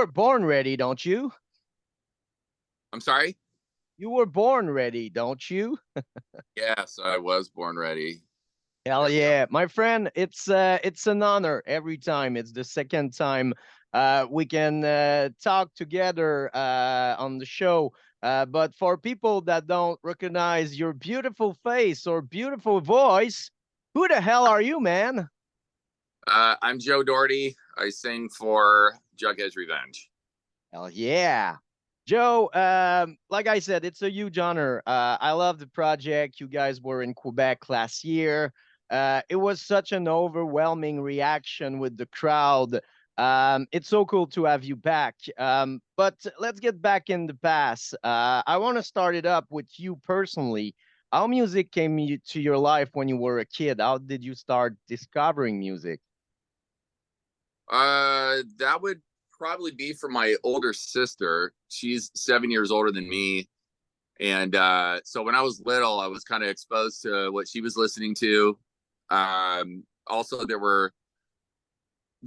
were born ready, don't you? I'm sorry? You were born ready, don't you? Yes, I was born ready. Hell There we go. yeah, my friend. It's an honor every time. It's the second time we can talk together on the show. But for people that don't recognize your beautiful face or beautiful voice, who the hell are you, man? I'm Joe Doherty. I sing for Jughead's Revenge. Hell yeah. Joe, like I said, it's a huge honor. I love the project. You guys were in Quebec last year. It was such an overwhelming reaction with the crowd. It's so cool to have you back. But let's get back in the past. I want to start it up with you personally. How music came to your life when you were a kid? How did you start discovering music? That would probably be for my older sister. She's 7 years older than me. And so when I was little, I was kind of exposed to what she was listening to. Also, the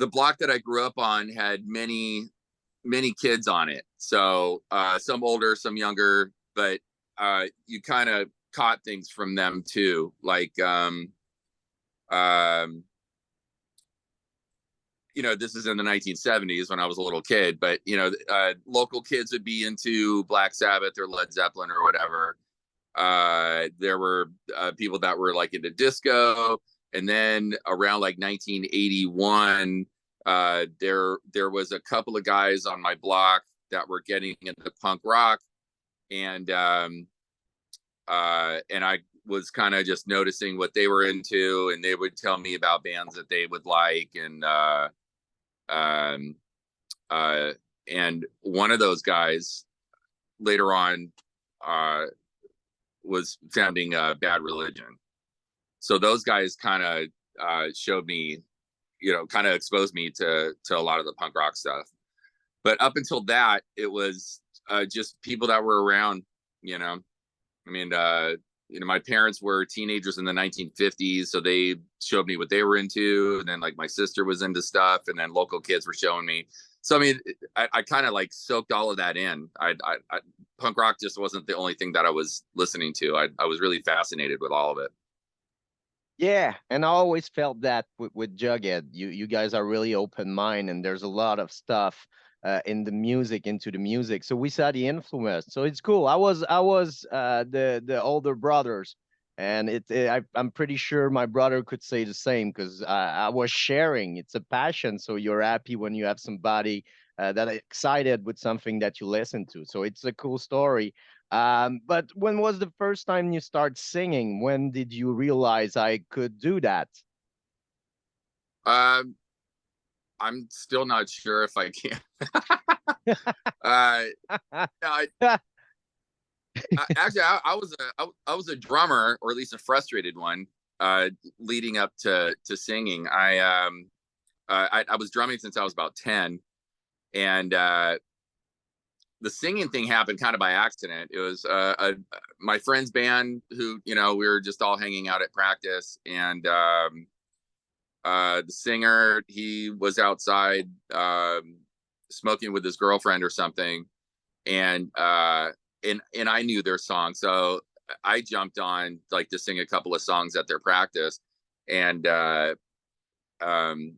block that I grew up on had many kids on it. So some older, some younger, but you kind of caught things from them too. Like, um, this is in the 1970s when I was a little kid, but local kids would be into Black Sabbath or Led Zeppelin or whatever. There were people that were like into disco, and then around like 1981, there was a couple of guys on my block that were getting into punk rock, and I was kind of just noticing what they were into, and they would tell me about bands that they would like, um, uh, and one of those guys later on was founding Bad Religion. So those guys kind of showed me, kind of exposed me to a lot of the punk rock stuff. But up until that, it was just people that were around. I mean, my parents were teenagers in the 1950s, so they showed me what they were into, and then like my sister was into stuff, and then local kids were showing me. So I mean, I kind of like soaked all of that in. Punk rock just wasn't the only thing that I was listening to. I was really fascinated with all of it. Yeah, and I always felt that with Jughead. You guys are really open mind, and there's a lot of stuff in the music, into the music. So we saw the influence. So it's cool. I was the older brothers, and I'm pretty sure my brother could say the same because I was sharing. It's a passion. So you're happy when you have somebody that excited with something that you listen to. So it's a cool story. But when was the first time you start singing? When did you realize I could do that? Um, I'm still not sure if I can. uh, I, Actually, I was a drummer, or at least a frustrated one, leading up to singing. I was drumming since I was about 10, and the singing thing happened kind of by accident. It was my friend's band who, we were just all hanging out at practice, and the singer, he was outside smoking with his girlfriend or something, and and I knew their song, so I jumped on like to sing a couple of songs at their practice, and um,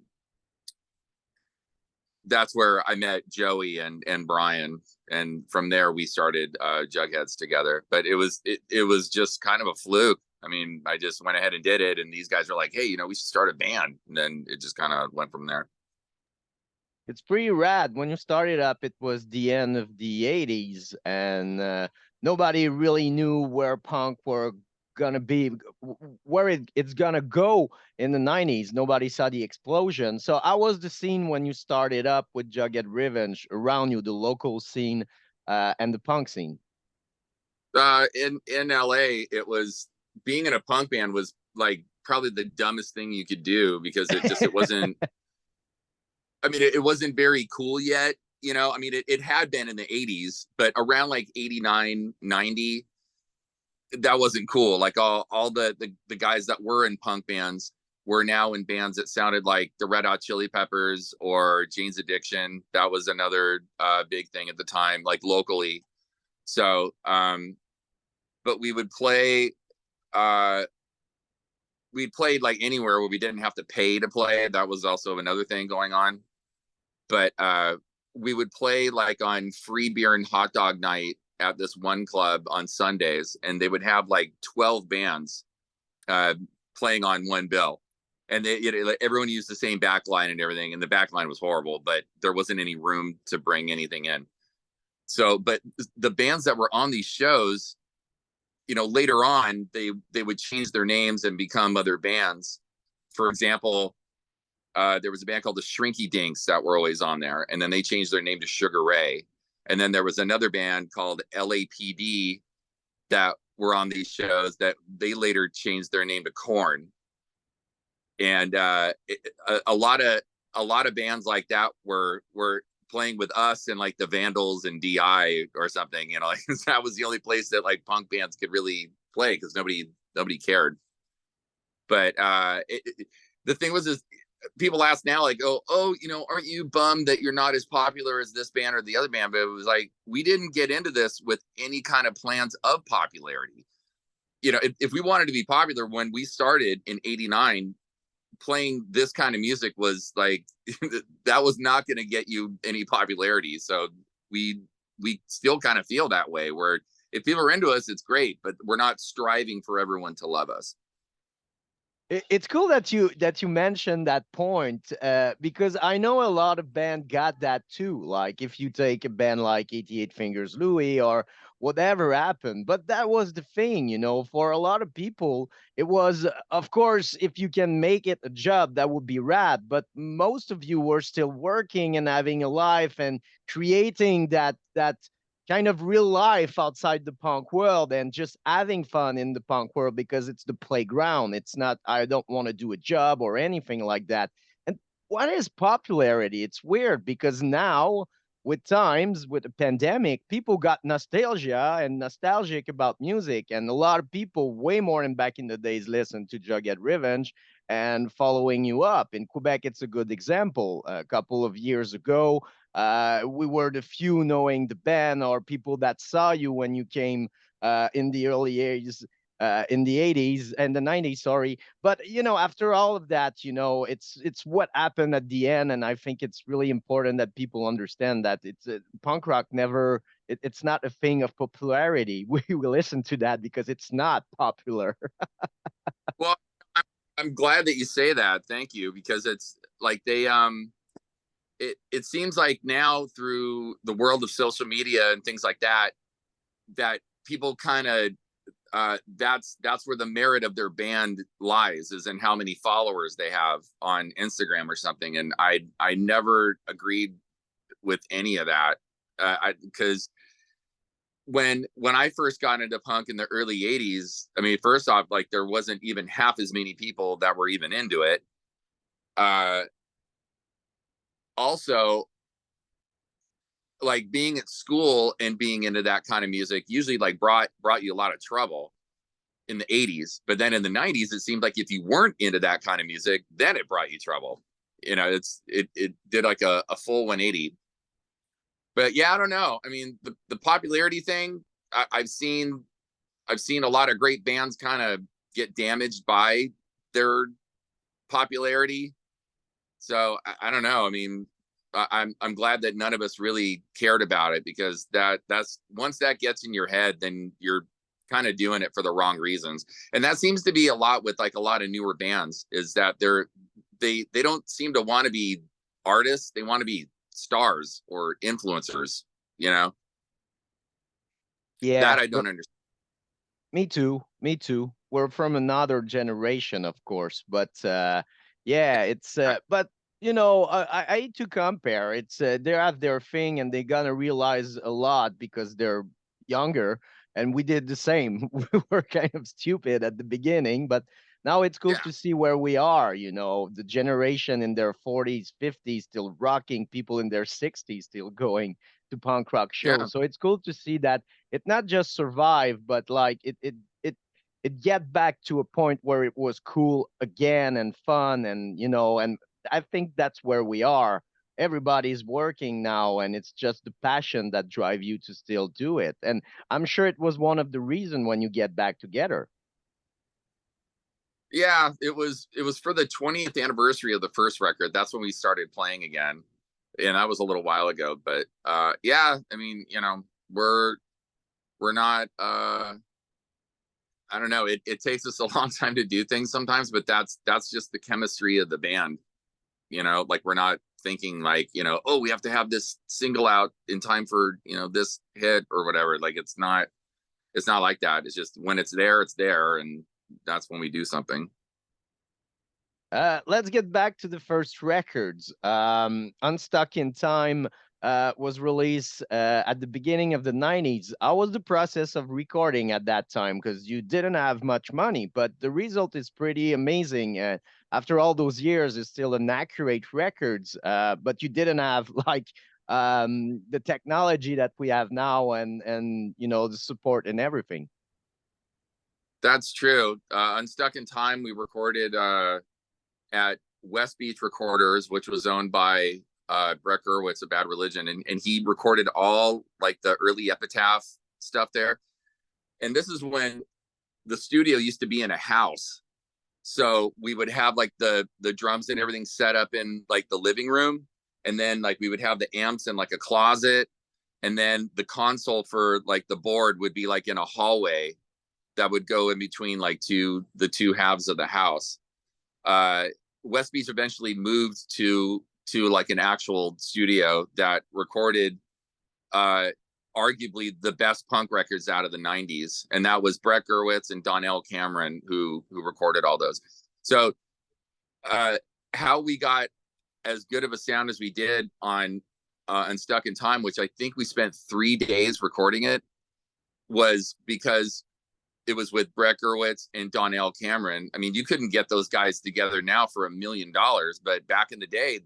that's where I met Joey and Brian, and from there we started Jugheads together. But it was just kind of a fluke. I mean, I just went ahead and did it, and these guys were like, "Hey, we should start a band," and then it just kind of went from there. It's pretty rad. When you started up, it was the end of the 80s, and nobody really knew where punk were gonna be, where it's gonna go in the 90s. Nobody saw the explosion. So how was the scene when you started up with Jughead Revenge around you, the local scene and the punk scene? In LA, it was being in a punk band was like probably the dumbest thing you could do, because it wasn't. I mean, it wasn't very cool yet. I mean, it had been in the 80s, but around like 89, 90, that wasn't cool. Like all the guys that were in punk bands, were now in bands that sounded like the Red Hot Chili Peppers or Jane's Addiction. That was another big thing at the time, like locally. So, but uh, we played like anywhere where we didn't have to pay to play. That was also another thing going on. But we would play like on free beer and hot dog night at this one club on Sundays, and they would have like 12 bands uh, playing on one bill. And everyone used the same back line and everything, and the back line was horrible, but there wasn't any room to bring anything in. So, but the bands that were on these shows, later on, they would change their names and become other bands. For example, there was a band called the Shrinky Dinks that were always on there, and then they changed their name to Sugar Ray. And then there was another band called LAPD that were on these shows that they later changed their name to Korn. And a lot of bands like that were playing with us and like the Vandals and DI or something. Like, that was the only place that like punk bands could really play because nobody cared. But the thing was, is people ask now, like, oh, aren't you bummed that you're not as popular as this band or the other band? But it was like, we didn't get into this with any kind of plans of popularity. If we wanted to be popular when we started in '89, playing this kind of music was like, that was not going to get you any popularity. So we still kind of feel that way, where if people are into us, it's great, but we're not striving for everyone to love us. It's cool that you mentioned that point, because I know a lot of band got that too. Like if you take a band like 88 Fingers Louie or whatever happened, but that was the thing, for a lot of people, it was, of course, if you can make it a job, that would be rad. But most of you were still working and having a life and creating that kind of real life outside the punk world and just having fun in the punk world because it's the playground. It's not, I don't want to do a job or anything like that. And what is popularity? It's weird because now, with times, with the pandemic, people got nostalgia and nostalgic about music. And a lot of people, way more than back in the days, listen to Jughead Revenge and following you up. In Quebec, it's a good example. A couple of years ago, we were the few knowing the band or people that saw you when you came in the early years, in the 80s and the 90s, sorry. But, after all of that, it's what happened at the end. And I think it's really important that people understand that it's punk rock never, it's not a thing of popularity. We will listen to that because it's not popular. Well, I'm glad that you say that. Thank you, because it's like it seems like now through the world of social media and things like that, that people kind of that's where the merit of their band lies, is in how many followers they have on Instagram or something. And I never agreed with any of that, because when I first got into punk in the early 80s, I mean, first off, like, there wasn't even half as many people that were even into it. Also, like, being at school and being into that kind of music usually like brought you a lot of trouble in the 80s. But then in the 90s, it seemed like if you weren't into that kind of music, then it brought you trouble. It did like a full 180. But yeah, I don't know. I mean, the popularity thing, I've seen a lot of great bands kind of get damaged by their popularity. So I don't know. I mean, I'm glad that none of us really cared about it, because that's once that gets in your head, then you're kind of doing it for the wrong reasons. And that seems to be a lot with like a lot of newer bands, is that they don't seem to want to be artists. They want to be stars or influencers, you know? Yeah, That I don't understand. me too. Me too. We're from another generation, of course, but yeah, it's but I hate to compare. It's they have their thing, and they gonna realize a lot because they're younger, and we did the same. We were kind of stupid at the beginning, but now it's cool Yeah. to see where we are. The generation in their 40s, 50s still rocking, people in their 60s still going to punk rock Yeah. shows. So it's cool to see that it not just survived, but like it it get back to a point where it was cool again and fun, and and I think that's where we are. Everybody's working now, and it's just the passion that drive you to still do it. And I'm sure it was one of the reason when you get back together. Yeah, it was for the 20th anniversary of the first record. That's when we started playing again. And that was a little while ago, but yeah, I mean, we're not I don't know, it takes us a long time to do things sometimes, but that's just the chemistry of the band. Like we're not thinking like, oh, we have to have this single out in time for, this hit or whatever. Like it's not like that. It's just when it's there, and that's when we do something. Let's get back to the first records. Unstuck in Time was released at the beginning of the 90s. How was the process of recording at that time? Because you didn't have much money, but the result is pretty amazing. After all those years, it's still an accurate records, but you didn't have like the technology that we have now, and the support and everything. That's true. Unstuck in Time, we recorded at West Beach Recorders, which was owned by Brett Gurewitz of Bad Religion, and he recorded all like the early Epitaph stuff there. And this is when the studio used to be in a house, so we would have like the drums and everything set up in like the living room, and then like we would have the amps in like a closet, and then the console for like the board would be like in a hallway that would go in between like the two halves of the house. West Beach eventually moved to like an actual studio that recorded arguably the best punk records out of the 90s, and that was Brett Gurewitz and Donnell Cameron who recorded all those. So how we got as good of a sound as we did on Unstuck in Time, which I think we spent 3 days recording it, was because it was with Brett Gurewitz and Donnell Cameron. I mean, you couldn't get those guys together now for $1 million, but back in the day,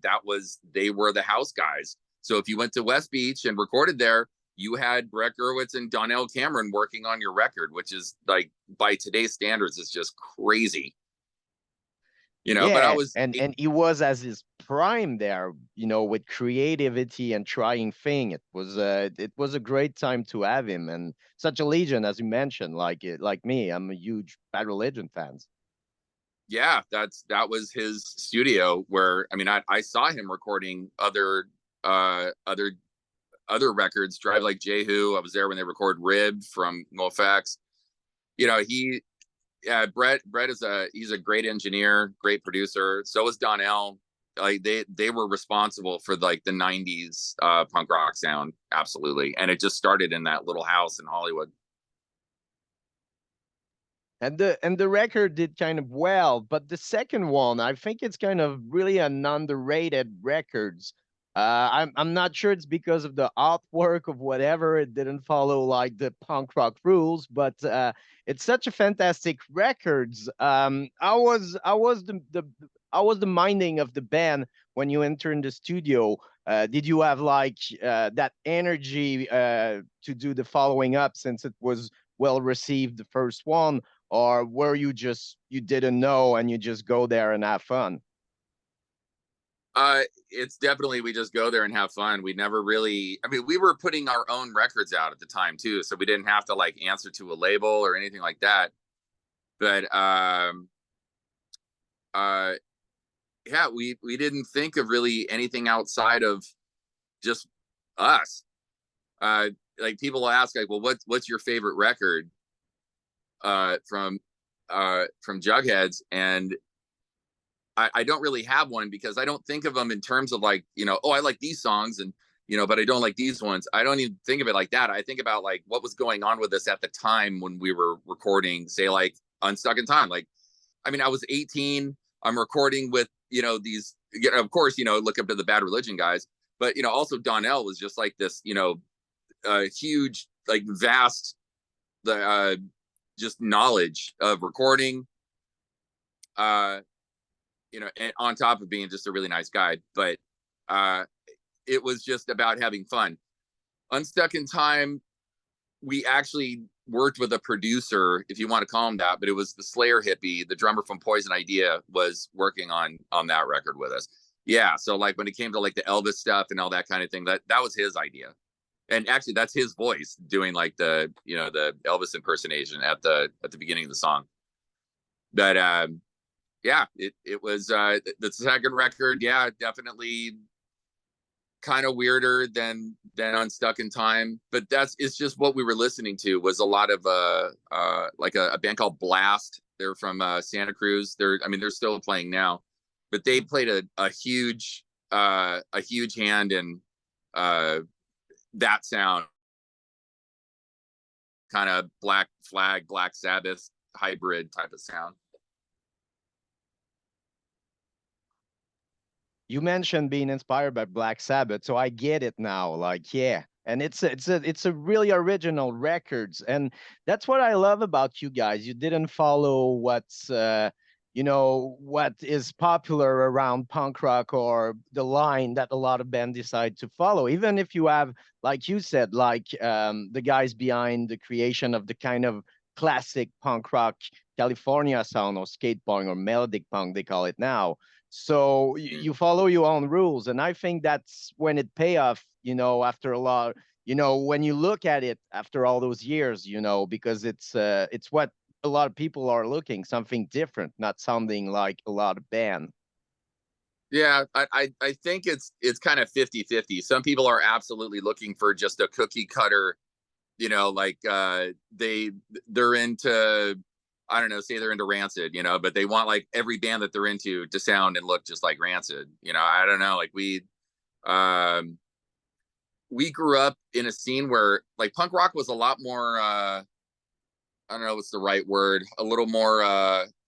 they were the house guys. So if you went to West Beach and recorded there, you had Brett Gurewitz and Donnell Cameron working on your record, which is like by today's standards, it's just crazy. But I Yeah, was and he was as his prime there, with creativity and trying thing. It was a great time to have him, and such a legend, as you mentioned. Like me, I'm a huge Bad Religion fans. yeah, that was his studio where, I mean, I saw him recording other records, Drive Like Jehu. I was there when they recorded Rib from NoFX. He Brett he's a great engineer, great producer. So is Donnell. Like they were responsible for like the 90s punk rock sound, absolutely. And it just started in that little house in Hollywood. And the record did kind of well, but the second one, I think it's kind of really an underrated records. I'm not sure it's because of the artwork of whatever. It didn't follow like the punk rock rules, but it's such a fantastic records. I was the minding of the band when you enter in the studio. Did you have like that energy to do the following up, since it was well received the first one? Or were you didn't know and you just go there and have fun? It's definitely, we just go there and have fun. We never really, I mean, we were putting our own records out at the time too, so we didn't have to like answer to a label or anything like that. But uh yeah, we didn't think of really anything outside of just us. Uh like people ask like, well, what's your favorite record uh from from Jugheads? And I don't really have one, because I don't think of them in terms of like, oh, I like these songs, and but I don't like these ones. I don't even think of it like that. I think about like what was going on with us at the time when we were recording, say like Unstuck in Time. Like, I mean, I was 18. I'm recording with these. Of course, look up to the Bad Religion guys, but also Donnell was just like this, huge, like vast, the just knowledge of recording. And on top of being just a really nice guy. But it was just about having fun. Unstuck in Time, we actually worked with a producer, if you want to call him that, but it was the Slayer hippie, the drummer from Poison Idea, was working on that record with us. Yeah, so like when it came to like the Elvis stuff and all that kind of thing, that was his idea. And actually that's his voice doing like the, you know, the Elvis impersonation at the beginning of the song. But yeah, it was the second record, yeah, definitely kind of weirder than Unstuck in Time, but it's just what we were listening to was a lot of like a band called Blast. They're from Santa Cruz. They're still playing now, but they played a huge hand in that sound, kind of Black Flag, Black Sabbath hybrid type of sound. You mentioned being inspired by Black Sabbath, so I get it now. Like, yeah, and it's a really original records, and that's what I love about you guys. You didn't follow what's what is popular around punk rock or the line that a lot of bands decide to follow. Even if you have, like you said, like the guys behind the creation of the kind of classic punk rock California sound or skate punk or melodic punk they call it now, so you follow your own rules, and I think that's when it pay off. After a lot, when you look at it after all those years, because it's what a lot of people are looking, something different, not sounding like a lot of band. Yeah, I think it's kind of 50-50. Some people are absolutely looking for just a cookie cutter, like they're into, I don't know, say they're into Rancid, but they want like every band that they're into to sound and look just like Rancid. I don't know, like we grew up in a scene where like punk rock was a lot more I don't know what's the right word, a little more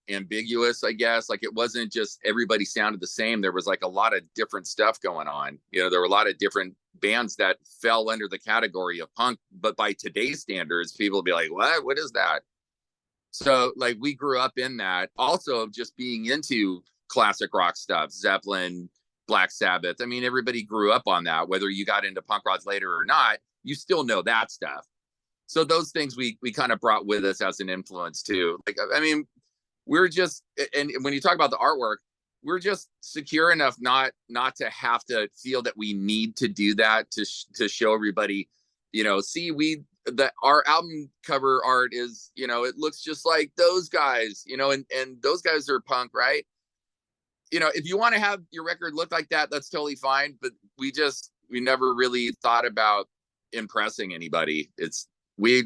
ambiguous, I guess. Like it wasn't just everybody sounded the same. There was like a lot of different stuff going on. There were a lot of different bands that fell under the category of punk, but by today's standards, people would be like, what is that? So like we grew up in that, also just being into classic rock stuff, Zeppelin, Black Sabbath. I mean, everybody grew up on that. Whether you got into punk rock later or not, you still know that stuff. So those things we kind of brought with us as an influence too. Like, I mean, we're just, and when you talk about the artwork, we're just secure enough not to have to feel that we need to do that to show everybody, see, our album cover art is, it looks just like those guys, and those guys are punk, right? If you want to have your record look like that, that's totally fine. But we never really thought about impressing anybody. It's we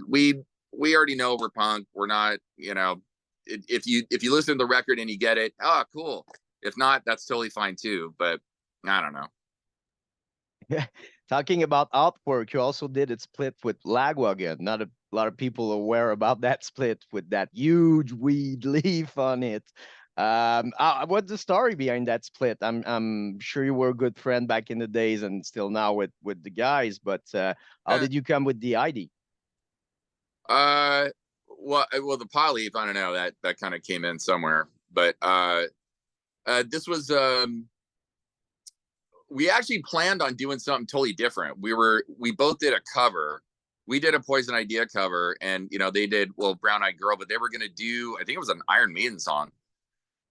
already know we're punk. We're not, if you listen to the record and you get it, oh, cool. If not, that's totally fine too. But I don't know. Talking about artwork, you also did it split with Lagwagon. Not a lot of people are aware about that split with that huge weed leaf on it. What's the story behind that split? I'm sure you were a good friend back in the days and still now with the guys, but how did you come with the ID? Well, the poly, I don't know, that kind of came in somewhere, but this was we actually planned on doing something totally different. We both did a cover. We did a Poison Idea cover, and they did, well, Brown Eyed Girl, but they were gonna do, I think it was an Iron Maiden song.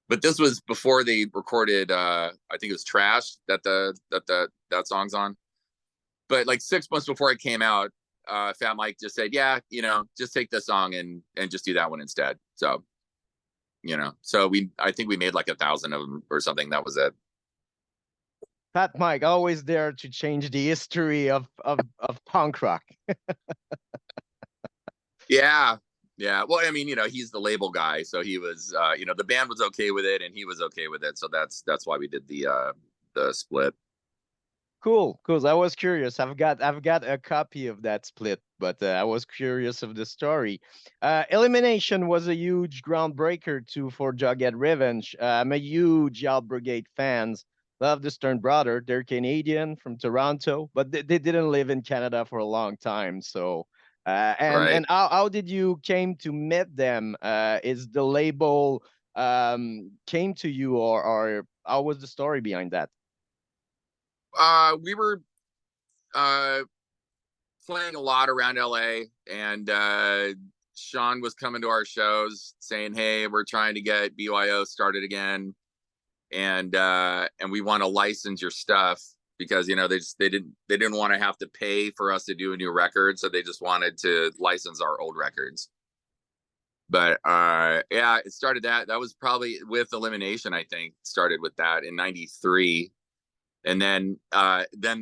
But this was before they recorded I think it was Trash that song's on. But like 6 months before it came out, Fat Mike just said, yeah, just take this song and just do that one instead. So, so I think we made like 1,000 of them or something. That was it. Fat Mike, always there to change the history of punk rock. Yeah. Yeah. Well, I mean, he's the label guy. So he was, the band was okay with it and he was okay with it. So that's why we did the split. Cool. I was curious. I've got a copy of that split, but I was curious of the story. Elimination was a huge groundbreaker too for Jughead Revenge. I'm a huge Out Brigade fans. Love the Stern Brother. They're Canadian from Toronto, but they didn't live in Canada for a long time. So, and Right. and how did you came to meet them? Is the label came to you, or how was the story behind that? We were playing a lot around LA. and Sean was coming to our shows saying, "Hey, we're trying to get BYO started again, and we want to license your stuff because they didn't want to have to pay for us to do a new record, so they just wanted to license our old records." But yeah, it started that was probably with Elimination. I think started with that in '93, and then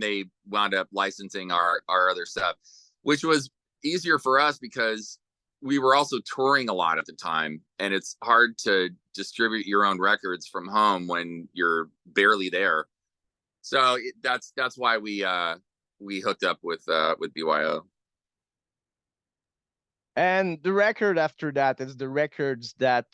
they wound up licensing our other stuff, which was easier for us because we were also touring a lot at the time, and it's hard to distribute your own records from home when you're barely there. So that's why we hooked up with BYO. And the record after that is the records that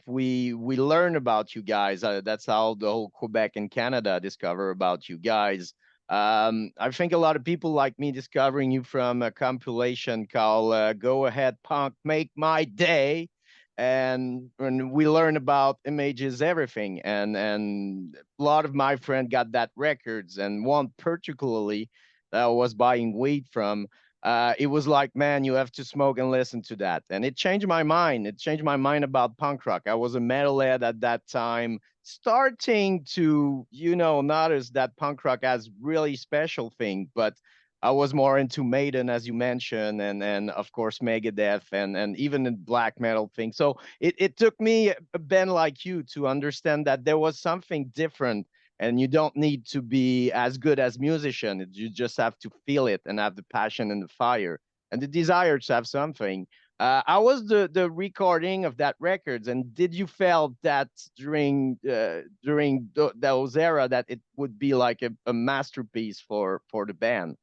we learn about you guys. That's how the whole Quebec and Canada discover about you guys. I think a lot of people like me discovering you from a compilation called "Go Ahead Punk, Make My Day," and we learn about Images Everything, and a lot of my friend got that records, and one particularly that I was buying weed from. It was like, man, you have to smoke and listen to that. And it changed my mind. It changed my mind about punk rock. I was a metalhead at that time, starting to, notice that punk rock has really special thing. But I was more into Maiden, as you mentioned, and of course Megadeth, and even the black metal thing. So it took me a band like you to understand that there was something different, and you don't need to be as good as musician. You just have to feel it and have the passion and the fire and the desire to have something. How was the recording of that records, and did you felt that during those era that it would be like a masterpiece for the band?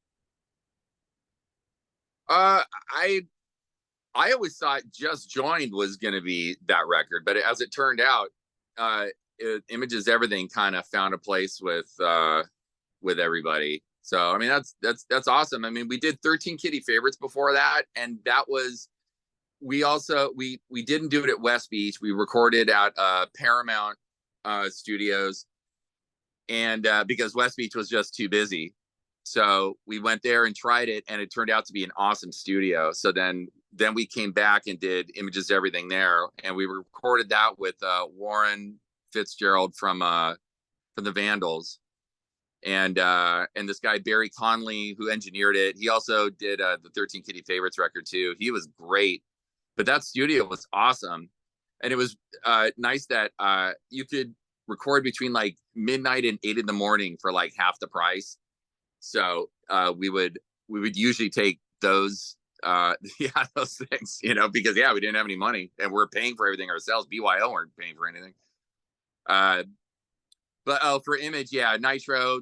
Uh, I I always thought Just Joined was going to be that record, but as it turned out, Images Everything kind of found a place with everybody. So I mean that's awesome. I mean we did 13 Kitty Favorites before that, and that was we also we didn't do it at West Beach. We recorded at Paramount Studios, and because West Beach was just too busy. So we went there and tried it, and it turned out to be an awesome studio. So then we came back and did Images Everything there, and we recorded that with Warren Fitzgerald from the Vandals, and this guy Barry Conley who engineered it. He also did the 13 Kitty Favorites record too. He was great, but that studio was awesome, and it was nice that you could record between like midnight and 8 in the morning for like half the price. So we would usually take those yeah, those things, because we didn't have any money and we're paying for everything ourselves. BYO weren't paying for anything. But for Image, yeah, Nitro.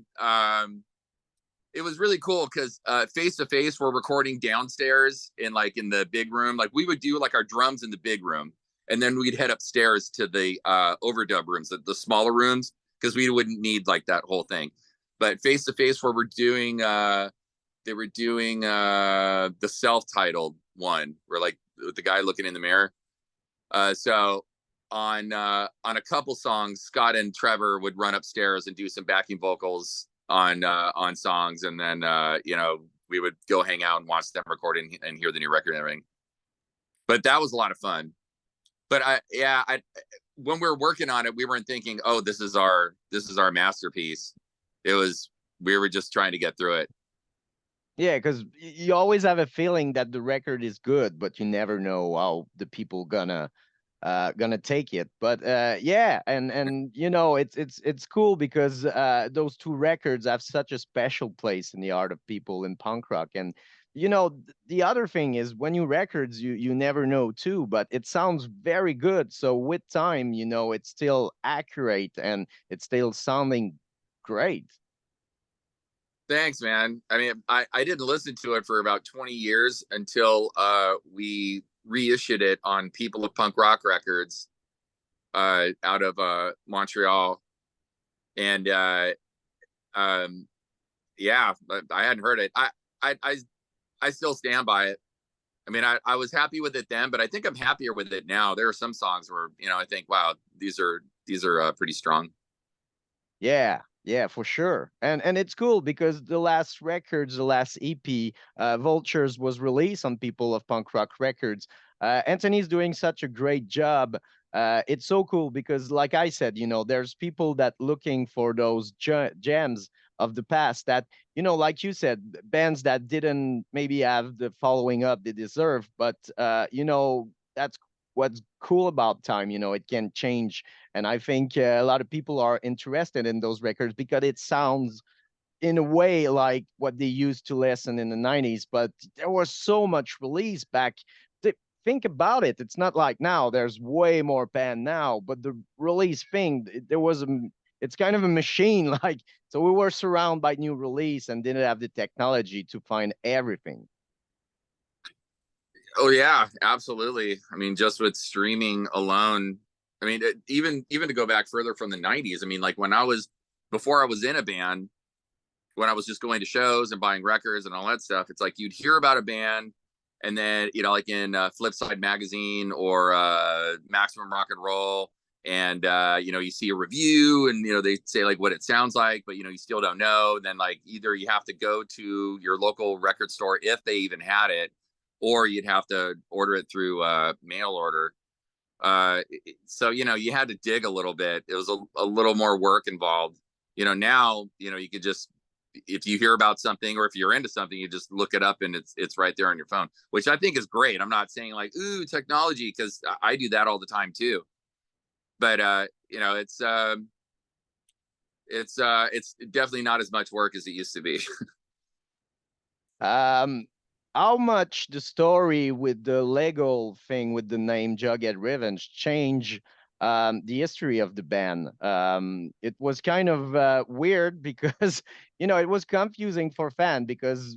It was really cool because Face to Face we're recording downstairs in the big room. Like we would do like our drums in the big room, and then we'd head upstairs to the overdub rooms, the smaller rooms, because we wouldn't need like that whole thing. But Face to Face where they were doing the self-titled one where like the guy looking in the mirror. So on a couple songs, Scott and Trevor would run upstairs and do some backing vocals on songs, and then we would go hang out and watch them record and hear the new record and everything. But that was a lot of fun. But when we were working on it, we weren't thinking, oh, this is our masterpiece. We were just trying to get through it. Yeah, because you always have a feeling that the record is good, but you never know how the people gonna take it. But yeah, and it's cool because those two records have such a special place in the art of people in punk rock. And the other thing is when you records, you never know too, but it sounds very good. So with time, it's still accurate and it's still sounding great. Thanks, man. I mean, I didn't listen to it for about 20 years until we reissued it on People of Punk Rock Records out of Montreal. And yeah, I hadn't heard it. I still stand by it. I mean, I was happy with it then, but I think I'm happier with it now. There are some songs where I think, wow, these are pretty strong. Yeah. Yeah, for sure. And it's cool because the last records, the last EP, Vultures, was released on People of Punk Rock Records. Anthony's doing such a great job. It's so cool because, like I said, there's people that looking for those gems of the past that, like you said, bands that didn't maybe have the following up they deserve, but that's what's cool about time. It can change, and I think a lot of people are interested in those records because it sounds in a way like what they used to listen in the 90s, but there was so much release back. Think about it. It's not like now, there's way more band now, but the release thing, there was it's kind of a machine. Like, so we were surrounded by new release and didn't have the technology to find everything. Oh yeah, absolutely. I mean, just with streaming alone, I mean, even to go back further from the 90s, I mean, like when I was before I was in a band, when I was just going to shows and buying records and all that stuff, it's like you'd hear about a band, and then like in Flipside magazine or Maximum Rock and Roll, and you see a review, and they say like what it sounds like, but you still don't know. Then like either you have to go to your local record store if they even had it, or you'd have to order it through mail order. So you had to dig a little bit. It was a little more work involved. Now you could just, if you hear about something or if you're into something, you just look it up and it's right there on your phone, which I think is great. I'm not saying like ooh technology, because I do that all the time too. But it's definitely not as much work as it used to be. Um, how much the story with the Lego thing with the name Jughead Revenge change the history of the band? It was kind of weird because it was confusing for fan because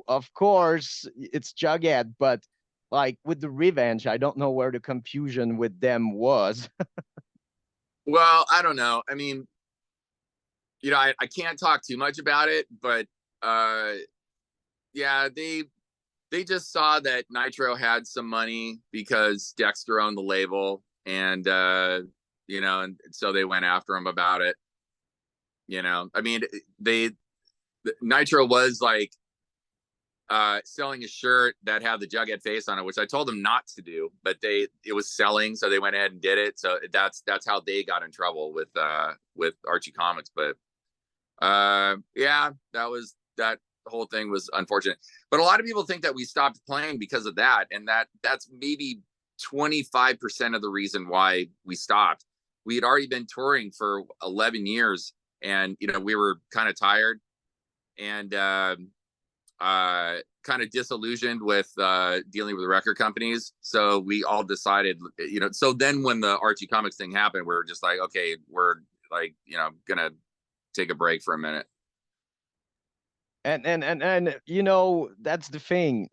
of course it's Jughead, but like with the Revenge, I don't know where the confusion with them was. Well, I don't know. I mean, I can't talk too much about it, but uh yeah, they just saw that Nitro had some money because Dexter owned the label, and and so they went after him about it. I mean, they Nitro was like selling a shirt that had the Jughead face on it, which I told them not to do, but it was selling, so they went ahead and did it. So that's how they got in trouble with Archie Comics. But yeah, that whole thing was unfortunate. But a lot of people think that we stopped playing because of that, and that's maybe 25% of the reason why we stopped. We had already been touring for 11 years, and we were kind of tired and kind of disillusioned with dealing with record companies. So we all decided, so then when the Archie Comics thing happened, we were just like, okay, we're like, gonna take a break for a minute. And that's the thing.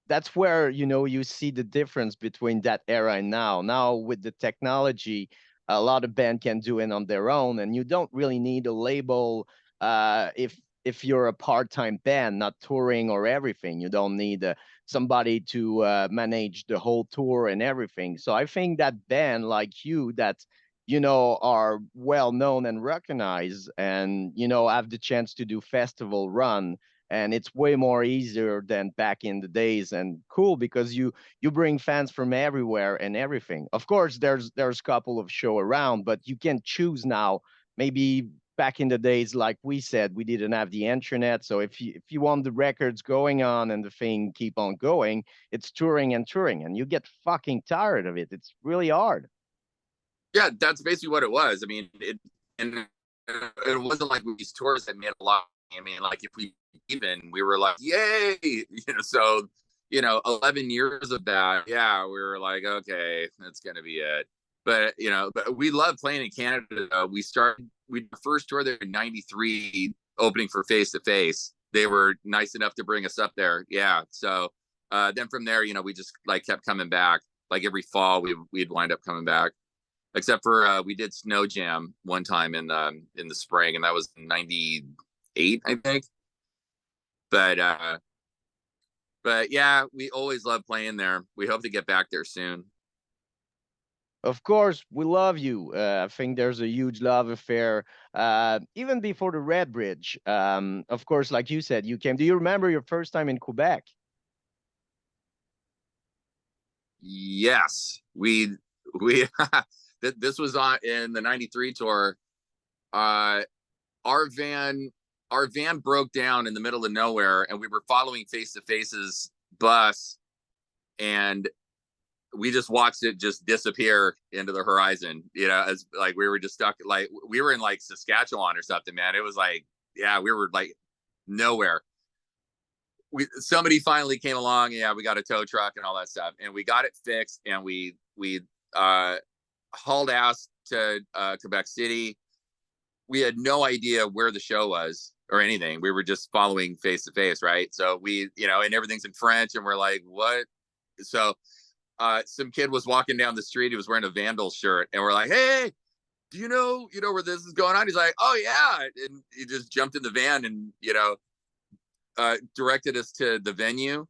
That's where you see the difference between that era and now. Now with the technology, a lot of band can do it on their own, and you don't really need a label. If you're a part-time band, not touring or everything, you don't need somebody to manage the whole tour and everything. So I think that band like you that are well known and recognized and have the chance to do festival run, and it's way more easier than back in the days, and cool because you bring fans from everywhere and everything. Of course there's a couple of show around, but you can choose now. Maybe back in the days, like we said, we didn't have the internet, so if you want the records going on and the thing keep on going, it's touring and touring, and you get fucking tired of it. It's really hard. Yeah, that's basically what it was. I mean, and it wasn't like these tours that made a lot. I mean, like if we were like, yay, So 11 years of that, yeah, we were like, okay, that's gonna be it. But we love playing in Canada. We first tour there in '93, opening for Face to Face. They were nice enough to bring us up there. Yeah, so then from there, we just like kept coming back. Like every fall, we'd wind up coming back, except for we did Snow Jam one time in the spring, and that was '98, I think. But yeah, we always love playing there. We hope to get back there soon. Of course, we love you. I think there's a huge love affair. Even before the Red Bridge. Of course, like you said, you came. Do you remember your first time in Quebec? Yes, we this was on in the '93 tour. Uh, our van our van broke down in the middle of nowhere, and we were following Face to Face's bus, and we just watched it just disappear into the horizon. You know, as like we were just stuck, like we were in like Saskatchewan or something, man. It was like, yeah, we were like nowhere. Somebody finally came along. Yeah, we got a tow truck and all that stuff, and we got it fixed, and we uh, hauled ass to Quebec City. We had no idea where the show was or anything. We were just following Face to Face, right? So we, you know, and everything's in French, and we're like, what? So some kid was walking down the street. He was wearing a Vandal shirt, and we're like, hey, do you know where this is going on? He's like, oh yeah, and he just jumped in the van and directed us to the venue.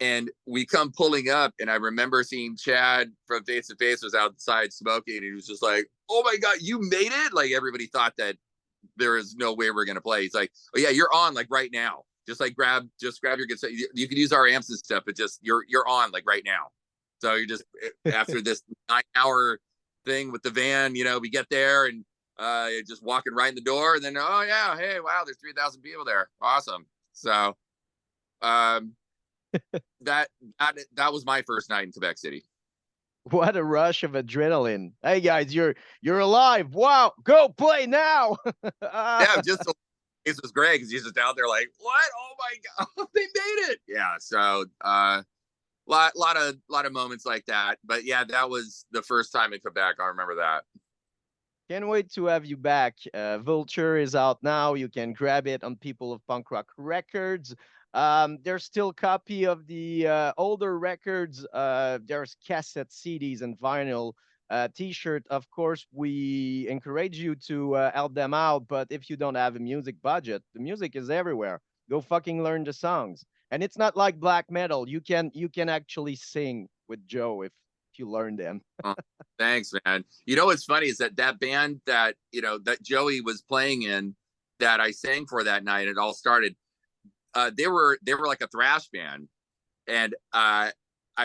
And we come pulling up, and I remember seeing Chad from Face to Face was outside smoking, and he was just like, oh my god, you made it. Like everybody thought that there is no way we're gonna play. He's like, oh yeah, you're on like right now. Just like grab your guitar. You can use our amps and stuff, but just you're on like right now. So you're just after this 9 hour thing with the van, you know, we get there and just walking right in the door, and then oh yeah, hey, wow, there's 3,000 people there. Awesome. So um that that was my first night in Quebec City. What a rush of adrenaline! Hey guys, you're alive! Wow, go play now! Yeah, just it was great because he's just out there like, what? Oh my god, they made it! Yeah, so lot of moments like that. But yeah, that was the first time in Quebec. I remember that. Can't wait to have you back. Vulture is out now. You can grab it on People of Punk Rock Records. There's still copy of the older records. There's cassette CDs and vinyl t-shirt. Of course, we encourage you to help them out. But if you don't have a music budget, the music is everywhere. Go fucking learn the songs. And it's not like black metal. You can actually sing with Joe if you learn them. Oh, thanks, man. You know what's funny is that band that that Joey was playing in, that I sang for that night, it all started. They were like a thrash band, and I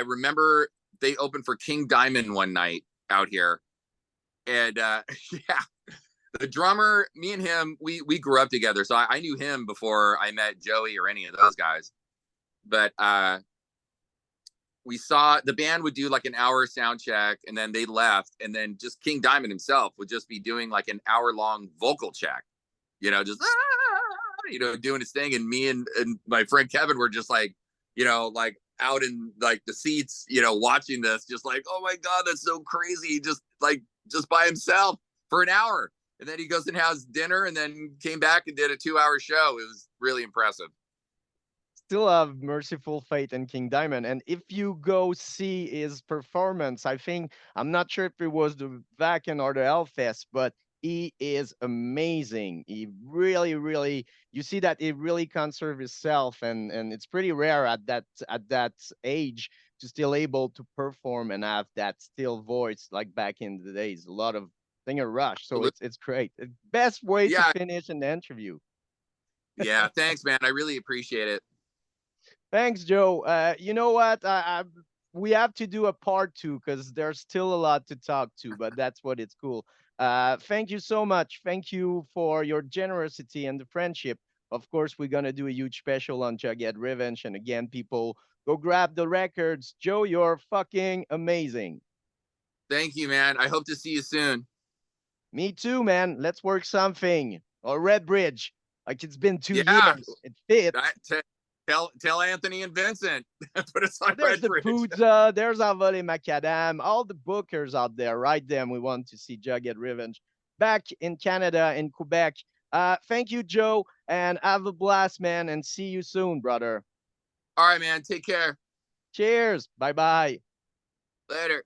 remember they opened for King Diamond one night out here, and yeah, the drummer, me and him, we grew up together, so I knew him before I met Joey or any of those guys. But we saw the band would do like an hour sound check, and then they left, and then just King Diamond himself would just be doing like an hour long vocal check, just doing his thing. And me and my friend Kevin were just like, like out in like the seats, watching this, just like, oh my god, that's so crazy, just by himself for an hour. And then he goes and has dinner, and then came back and did a 2 hour show. It was really impressive. Still have Merciful Fate and King Diamond. And if you go see his performance, I'm not sure if it was the Vacan or the Hellfest, but he is amazing. He really, really, you see that he really conserves himself, and it's pretty rare at that age to still able to perform and have that still voice like back in the days. A lot of singer rush, so it's great. Best way to Yeah, finish an interview. yeah. Thanks, man. I really appreciate it. Thanks, Joe. You know what? We have to do a part 2 because there's still a lot to talk to, but that's what it's cool. Thank you so much. Thank you for your generosity and the friendship. Of course, we're gonna do a huge special on Jughead Revenge, and again, people, go grab the records. Joe, you're fucking amazing. Thank you, man. I hope to see you soon. Me too, man. Let's work something. Or Red Bridge. Like it's been two Yeah. years. It fits. Tell Anthony and Vincent. Put us on There's Red the Bridge. Poudza, there's Avole Macadam, all the bookers out there. Write them. We want to see Jughead Revenge back in Canada, in Quebec. Thank you, Joe, and have a blast, man, and see you soon, brother. All right, man. Take care. Cheers. Bye bye. Later.